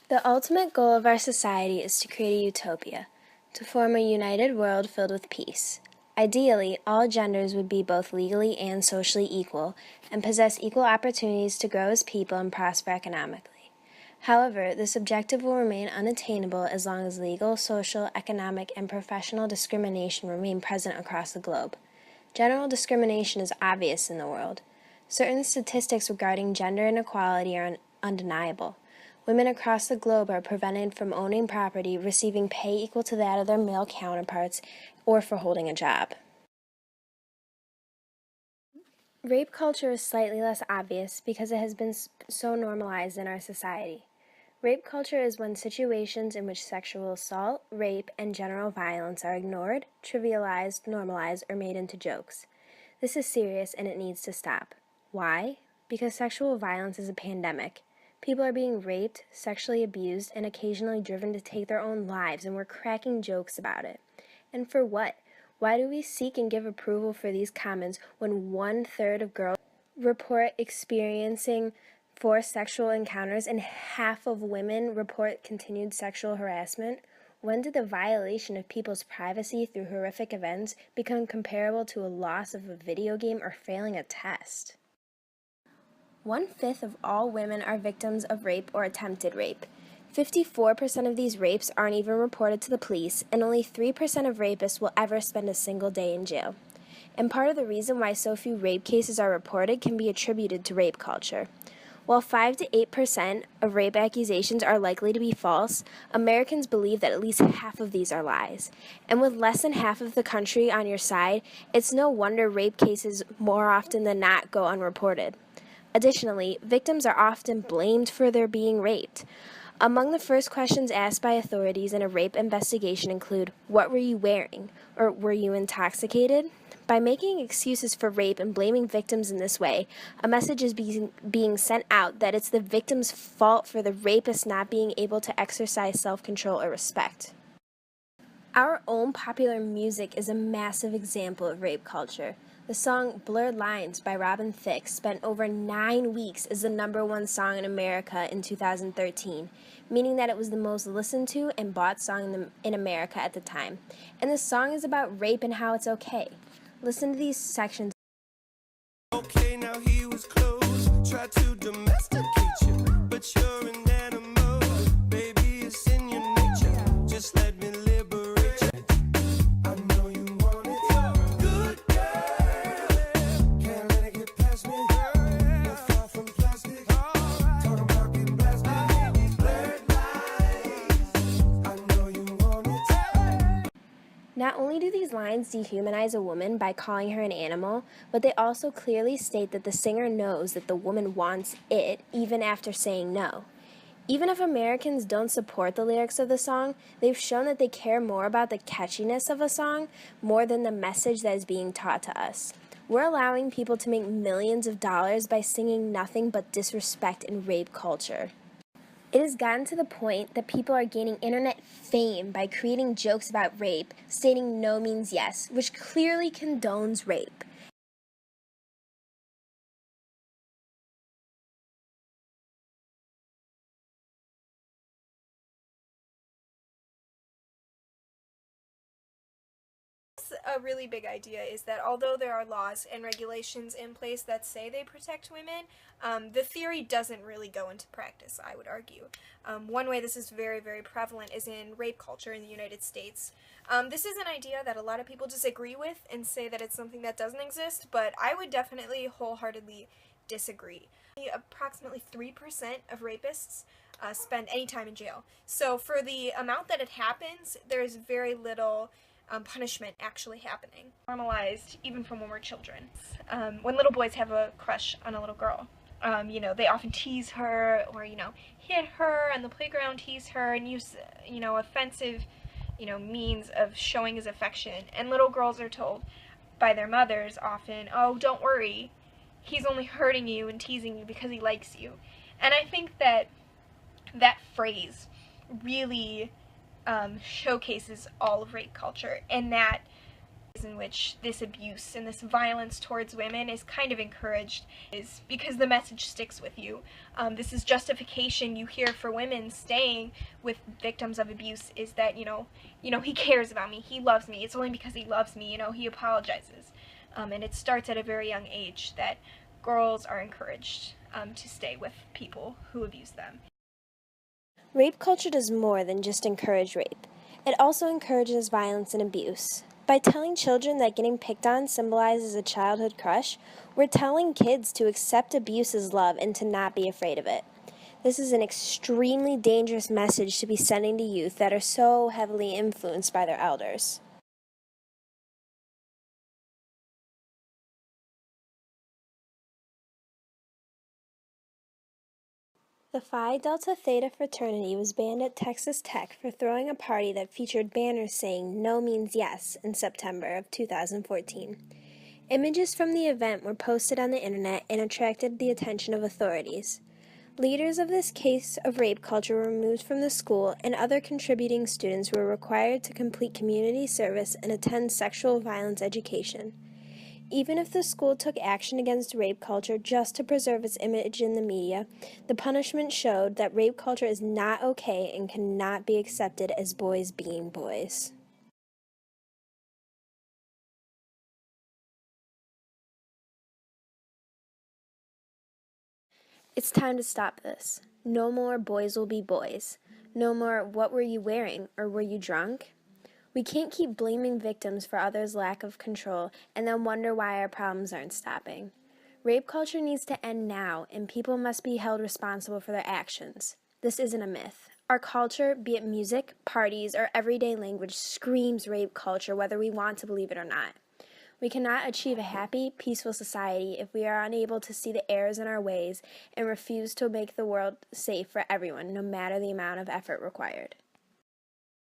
The ultimate goal of our society is to create a utopia, to form a united world filled with peace. Ideally, all genders would be both legally and socially equal and possess equal opportunities to grow as people and prosper economically. However, this objective will remain unattainable as long as legal, social, economic, and professional discrimination remain present across the globe. General discrimination is obvious in the world. Certain statistics regarding gender inequality are undeniable. Women across the globe are prevented from owning property, receiving pay equal to that of their male counterparts, or for holding a job. Rape culture is slightly less obvious because it has been so normalized in our society. Rape culture is when situations in which sexual assault, rape, and general violence are ignored, trivialized, normalized, or made into jokes. This is serious and it needs to stop. Why? Because sexual violence is a pandemic. People are being raped, sexually abused, and occasionally driven to take their own lives, and we're cracking jokes about it. And for what? Why do we seek and give approval for these comments when 1/3 of girls report experiencing forced sexual encounters and half of women report continued sexual harassment? When did the violation of people's privacy through horrific events become comparable to a loss of a video game or failing a test? 1/5 of all women are victims of rape or attempted rape. 54% of these rapes aren't even reported to the police, and only 3% of rapists will ever spend a single day in jail. And part of the reason why so few rape cases are reported can be attributed to rape culture. While 5 to 8% of rape accusations are likely to be false, Americans believe that at least half of these are lies. And with less than half of the country on your side, it's no wonder rape cases more often than not go unreported. Additionally, victims are often blamed for their being raped. Among the first questions asked by authorities in a rape investigation include, "What were you wearing?" or "Were you intoxicated?" By making excuses for rape and blaming victims in this way, a message is being sent out that it's the victim's fault for the rapist not being able to exercise self-control or respect. Our own popular music is a massive example of rape culture. The song Blurred Lines by Robin Thicke spent over 9 weeks as the #1 song in America in 2013, meaning that it was the most listened to and bought song in America at the time. And the song is about rape and how it's okay. Listen to these sections. Okay, now he was close, tried to domesticate you, but you're an animal, baby, it's in your nature, just let me liberate you. I know you want it, good girl, can't let it get past me, not far from plastic, talking about getting blasted, blurred lines, I know you want it. Not only do these lines dehumanize a woman by calling her an animal, but they also clearly state that the singer knows that the woman wants it even after saying no. Even if Americans don't support the lyrics of the song, they've shown that they care more about the catchiness of a song more than the message that is being taught to us. We're allowing people to make millions of dollars by singing nothing but disrespect and rape culture. It has gotten to the point that people are gaining internet fame by creating jokes about rape, stating no means yes, which clearly condones rape. A really big idea is that although there are laws and regulations in place that say they protect women, the theory doesn't really go into practice, I would argue. One way this is very, very prevalent is in rape culture in the United States. This is an idea that a lot of people disagree with and say that it's something that doesn't exist, but I would definitely wholeheartedly disagree. Approximately 3% of rapists spend any time in jail. So for the amount that it happens, there's very little punishment actually happening. Normalized even from when we're children. When little boys have a crush on a little girl, they often tease her or, hit her on the playground, tease her, and use, offensive, means of showing his affection. And little girls are told by their mothers often, "Oh, don't worry, he's only hurting you and teasing you because he likes you." And I think that phrase really showcases all of rape culture, and that in which this abuse and this violence towards women is kind of encouraged is because the message sticks with you. This is justification you hear for women staying with victims of abuse, is that, he cares about me, he loves me, it's only because he loves me, he apologizes. And it starts at a very young age that girls are encouraged to stay with people who abuse them. Rape culture does more than just encourage rape. It also encourages violence and abuse. By telling children that getting picked on symbolizes a childhood crush, we're telling kids to accept abuse as love and to not be afraid of it. This is an extremely dangerous message to be sending to youth that are so heavily influenced by their elders. The Phi Delta Theta fraternity was banned at Texas Tech for throwing a party that featured banners saying "No means yes" in September of 2014. Images from the event were posted on the internet and attracted the attention of authorities. Leaders of this case of rape culture were removed from the school, and other contributing students were required to complete community service and attend sexual violence education. Even if the school took action against rape culture just to preserve its image in the media, the punishment showed that rape culture is not okay and cannot be accepted as boys being boys. It's time to stop this. No more boys will be boys. No more "what were you wearing" or "were you drunk?" We can't keep blaming victims for others' lack of control and then wonder why our problems aren't stopping. Rape culture needs to end now, and people must be held responsible for their actions. This isn't a myth. Our culture, be it music, parties, or everyday language, screams rape culture whether we want to believe it or not. We cannot achieve a happy, peaceful society if we are unable to see the errors in our ways and refuse to make the world safe for everyone, no matter the amount of effort required.